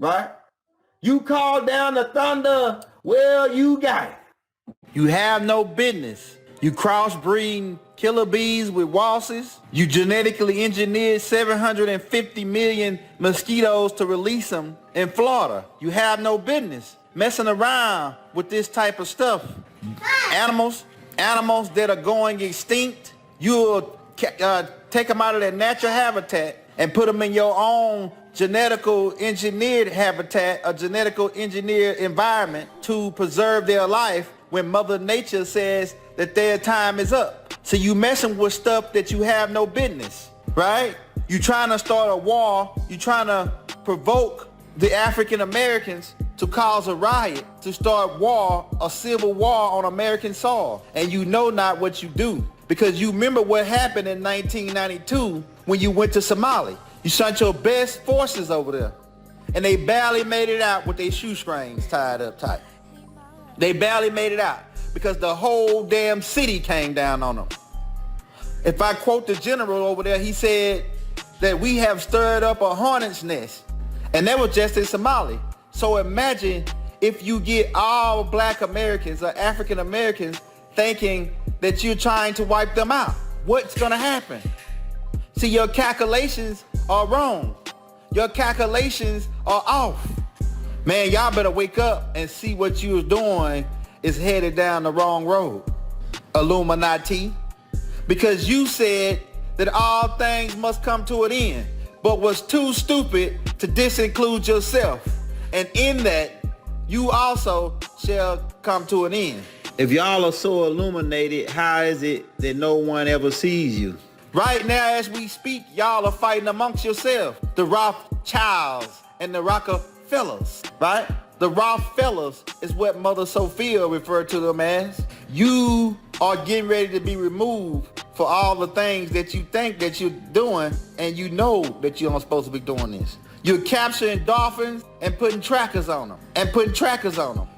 right? You call down the thunder, well, you got it. You have no business. You crossbreed killer bees with wasses. You genetically engineered 750 million mosquitoes to release them in Florida. You have no business messing around with this type of stuff. Animals that are going extinct, you'll take them out of their natural habitat and put them in your own genetical engineered habitat, a genetical engineered environment to preserve their life when Mother Nature says that their time is up. So you messing with stuff that you have no business, right? You trying to start a war, you trying to provoke the African Americans to cause a riot, to start war, a civil war on American soil. And you know not what you do. Because you remember what happened in 1992 when you went to Somalia. You sent your best forces over there. And they barely made it out with their shoestrings tied up tight. They barely made it out because the whole damn city came down on them. If I quote the general over there, he said that we have stirred up a hornet's nest. And that was just in Somalia. So imagine if you get all black Americans or African Americans thinking that you're trying to wipe them out. What's gonna happen? See, your calculations are wrong. Your calculations are off. Man, y'all better wake up and see what you was doing is headed down the wrong road. Illuminati. Because you said that all things must come to an end, but was too stupid to disinclude yourself. And in that, you also shall come to an end. If y'all are so illuminated, how is it that no one ever sees you? Right now, as we speak, y'all are fighting amongst yourselves. The Rothschilds and the Rockefellers, right? The Rothfellas is what Mother Sophia referred to them as. You are getting ready to be removed for all the things that you think that you're doing, and you know that you aren't supposed to be doing this. You're capturing dolphins and putting trackers on them,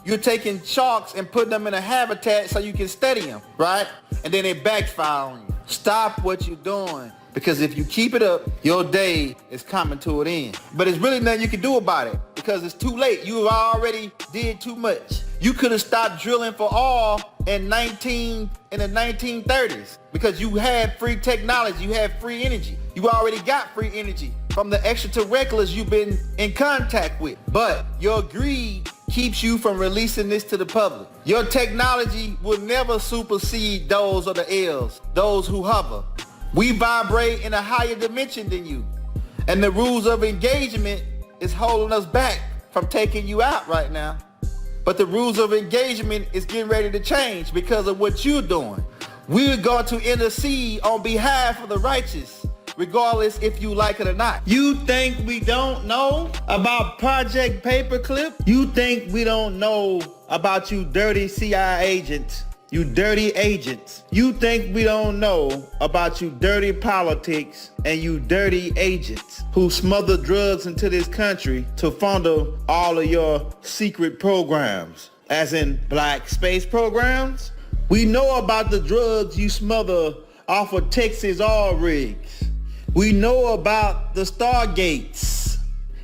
You're taking sharks and putting them in a habitat so you can study them, right? And then they backfire on you. Stop what you're doing, because if you keep it up, your day is coming to an end. But it's really nothing you can do about it because it's too late. You already did too much. You could have stopped drilling for oil in the 1930s because you had free technology, you had free energy. You already got free energy from the extraterrestrials you've been in contact with. But your greed keeps you from releasing this to the public. Your technology will never supersede those of the elves, those who hover. We vibrate in a higher dimension than you. And the rules of engagement is holding us back from taking you out right now. But the rules of engagement is getting ready to change because of what you're doing. We're going to intercede on behalf of the righteous, regardless if you like it or not. You think we don't know about Project Paperclip? You think we don't know about you dirty CIA agents? You dirty agents. You think we don't know about you dirty politics and you dirty agents who smother drugs into this country to fund all of your secret programs, as in black space programs? We know about the drugs you smother off of Texas oil rigs. We know about the Stargates.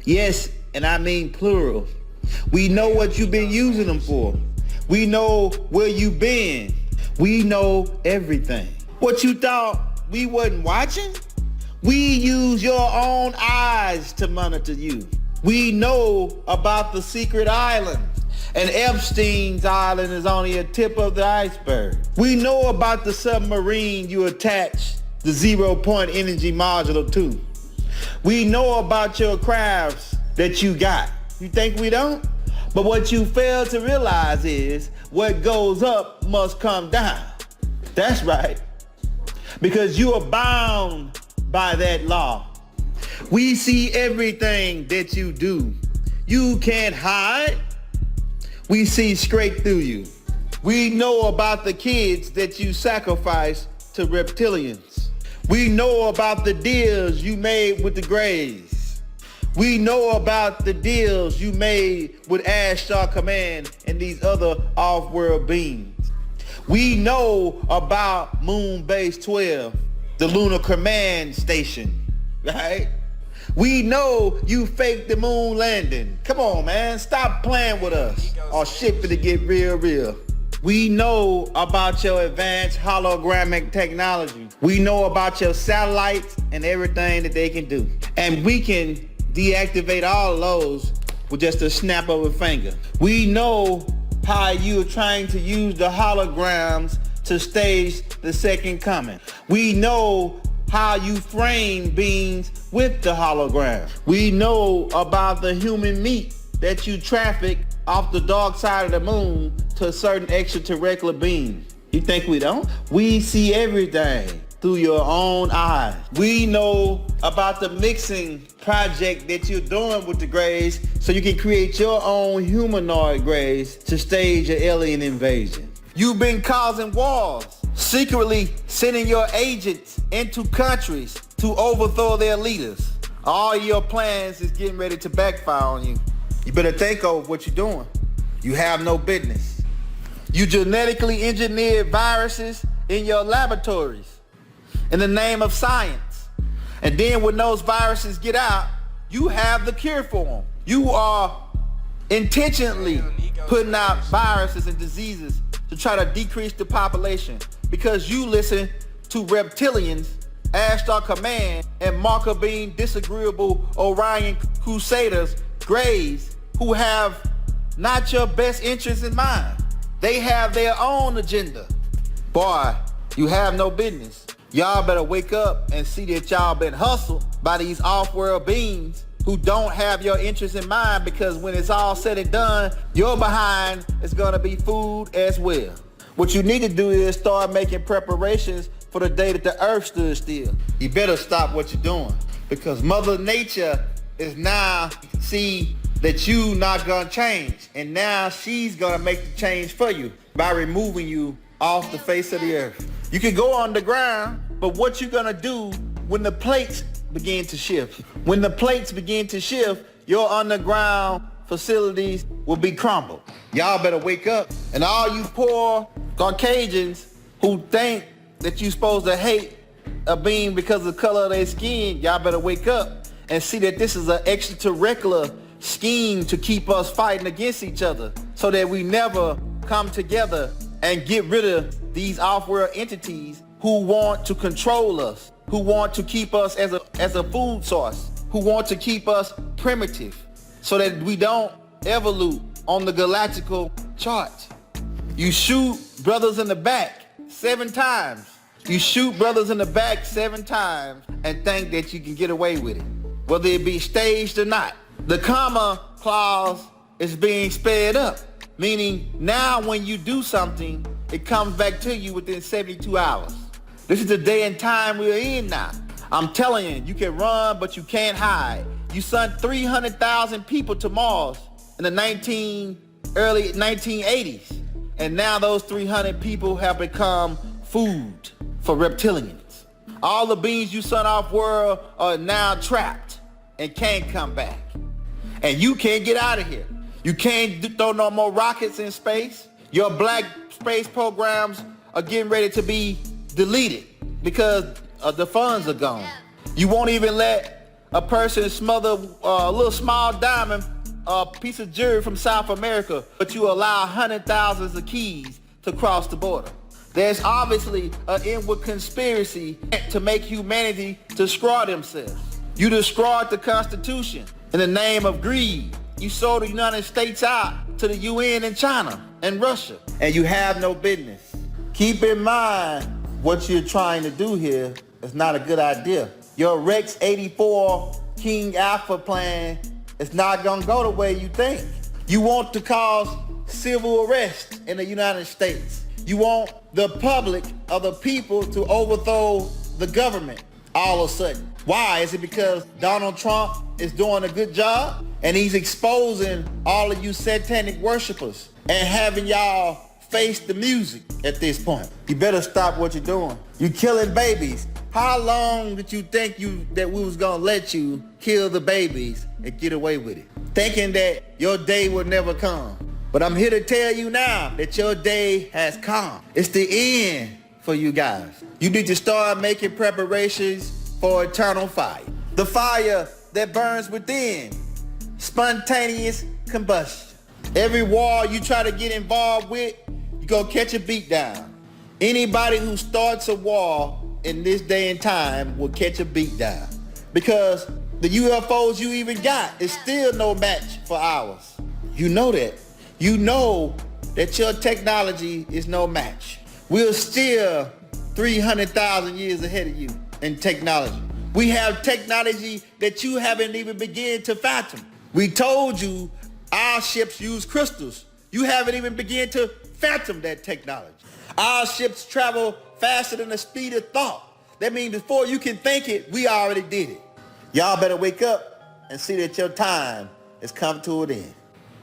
Yes, and I mean plural. We know what you've been using them for. We know where you been. We know everything. What you thought we wasn't watching? We use your own eyes to monitor you. We know about the secret island. And Epstein's Island is only a tip of the iceberg. We know about the submarine you attached the 0-point energy module to. We know about your crafts that you got. You think we don't? But what you fail to realize is what goes up must come down. That's right. Because you are bound by that law. We see everything that you do. You can't hide. We see straight through you. We know about the kids that you sacrifice to reptilians. We know about the deals you made with the Greys. We know about the deals you made with Ashtar Command and these other off-world beings. We know about Moon Base 12, the Lunar Command Station, right? We know you faked the moon landing. Come on, man. Stop playing with us. Or shit finna get real. We know about your advanced hologramic technology. We know about your satellites and everything that they can do. And we can deactivate all of those with just a snap of a finger. We know how you're trying to use the holograms to stage the second coming. We know how you frame beings with the hologram. We know about the human meat that you traffic off the dark side of the moon to certain extraterrestrial beings. You think we don't? We see everything through your own eyes. We know about the mixing project that you're doing with the Greys so you can create your own humanoid Greys to stage an alien invasion. You've been causing wars, secretly sending your agents into countries to overthrow their leaders. All your plans is getting ready to backfire on you. You better think over what you're doing. You have no business. You genetically engineered viruses in your laboratories in the name of science. And then when those viruses get out, you have the cure for them. You are intentionally putting out viruses and diseases to try to decrease the population because you listen to reptilians, Ashtar Command, and Marker Beam disagreeable Orion Crusaders, Greys, who have not your best interests in mind. They have their own agenda. Boy, you have no business. Y'all better wake up and see that y'all been hustled by these off-world beings who don't have your interests in mind, because when it's all said and done, your behind is gonna be food as well. What you need to do is start making preparations for the day that the earth stood still. You better stop what you're doing, because Mother Nature is now see that you not gonna change, and now she's gonna make the change for you by removing you off the face of the earth. You can go underground, but what you gonna do when the plates begin to shift? When the plates begin to shift, your underground facilities will be crumbled. Y'all better wake up. And all you poor Caucasians who think that you're supposed to hate a being because of the color of their skin, y'all better wake up and see that this is an extraterrestrial scheme to keep us fighting against each other so that we never come together and get rid of these off-world entities who want to control us, who want to keep us as a food source, who want to keep us primitive so that we don't evolve on the galactical chart. You shoot brothers in the back 7 times. You shoot brothers in the back 7 times and think that you can get away with it, whether it be staged or not. The comma clause is being sped up, meaning now when you do something, it comes back to you within 72 hours. This is the day and time we're in now. I'm telling you, you can run, but you can't hide. You sent 300,000 people to Mars in the early 1980s. And now those 300 people have become food for reptilians. All the beings you sent off world are now trapped and can't come back. And you can't get out of here. You can't throw no more rockets in space. Your black space programs are getting ready to be deleted because the funds are gone. You won't even let a person smother a little small diamond, a piece of jewelry from South America, but you allow 100,000s of keys to cross the border. There's obviously an inward conspiracy to make humanity destroy themselves. You destroyed the Constitution in the name of greed. You sold the United States out to the UN and China and Russia, and you have no business. Keep in mind what you're trying to do here is not a good idea. Your Rex 84 King Alpha plan is not gonna go the way you think. You want to cause civil unrest in the United States. You want the public or the people to overthrow the government all of a sudden. Why? Is it because Donald Trump is doing a good job and he's exposing all of you satanic worshipers and having y'all face the music at this point? You better stop what you're doing. You're killing babies. How long did you think that we was gonna let you kill the babies and get away with it? Thinking that your day would never come. But I'm here to tell you now that your day has come. It's the end for you guys. You need to start making preparations for eternal fire. The fire that burns within. Spontaneous combustion. Every war you try to get involved with, you're gonna catch a beat down. Anybody who starts a war in this day and time will catch a beat down. Because the UFOs you even got is still no match for ours. You know that. You know that your technology is no match. We're still 300,000 years ahead of you in technology. We have technology that you haven't even begun to fathom. We told you our ships use crystals. You haven't even begun to fathom that technology. Our ships travel faster than the speed of thought. That means before you can think it, we already did it. Y'all better wake up and see that your time has come to an end.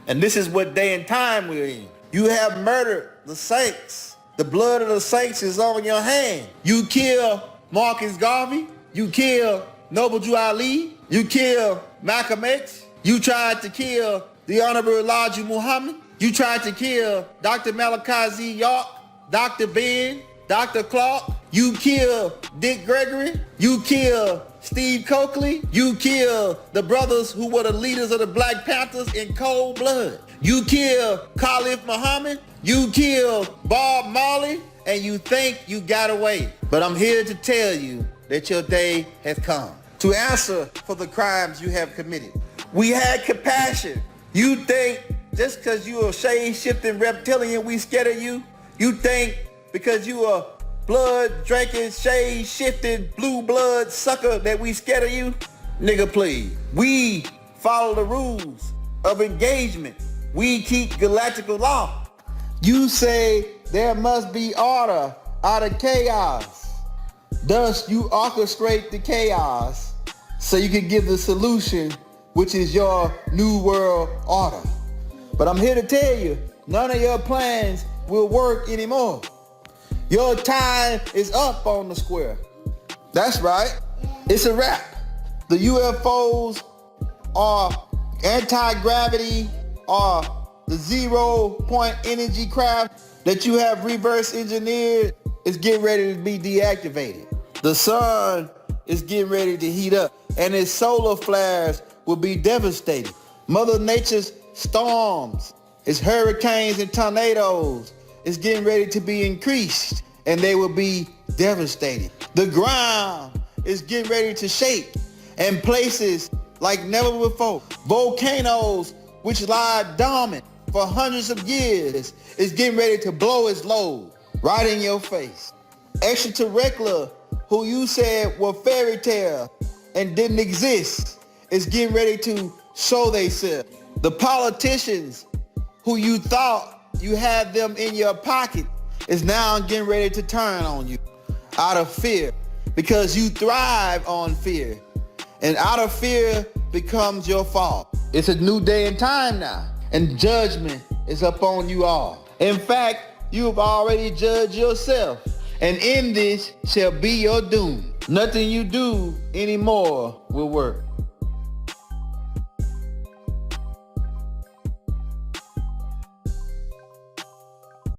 And this is what day and time we're in. You have murdered the saints. The blood of the saints is on your hand. You kill Marcus Garvey. You kill Noble Drew Ali. You kill Malcolm X. You tried to kill the Honorable Elijah Muhammad. You tried to kill Dr. Malachi Z. York, Dr. Ben, Dr. Clark. You kill Dick Gregory. You kill Steve Coakley. You kill the brothers who were the leaders of the Black Panthers in cold blood. You kill Khalif Muhammad. You kill Bob Marley, and you think you got away. But I'm here to tell you that your day has come to answer for the crimes you have committed. We had compassion. You think just because you a shade-shifting reptilian, we scared of you? You think because you a blood-drinking, shade-shifting, blue blood sucker that we scared of you? Nigga, please. We follow the rules of engagement. We keep galactical law. You say there must be order out of chaos. Thus, you orchestrate the chaos so you can give the solution, which is your new world order. But I'm here to tell you, none of your plans will work anymore. Your time is up on the square. That's right. It's a wrap. The UFOs are anti-gravity or the 0-point energy craft that you have reverse engineered is getting ready to be deactivated. The sun is getting ready to heat up and its solar flares will be devastating. Mother Nature's storms, its hurricanes and tornadoes is getting ready to be increased and they will be devastating. The ground is getting ready to shake and places like never before. Volcanoes which lie dormant for hundreds of years is getting ready to blow its load right in your face. Extraterrestrial, who you said were fairy tale and didn't exist, is getting ready to show themselves. The politicians who you thought you had them in your pocket is now getting ready to turn on you out of fear because you thrive on fear. And out of fear becomes your fault. It's a new day and time now, and judgment is upon you all. In fact, you have already judged yourself, and in this shall be your doom. Nothing you do anymore will work.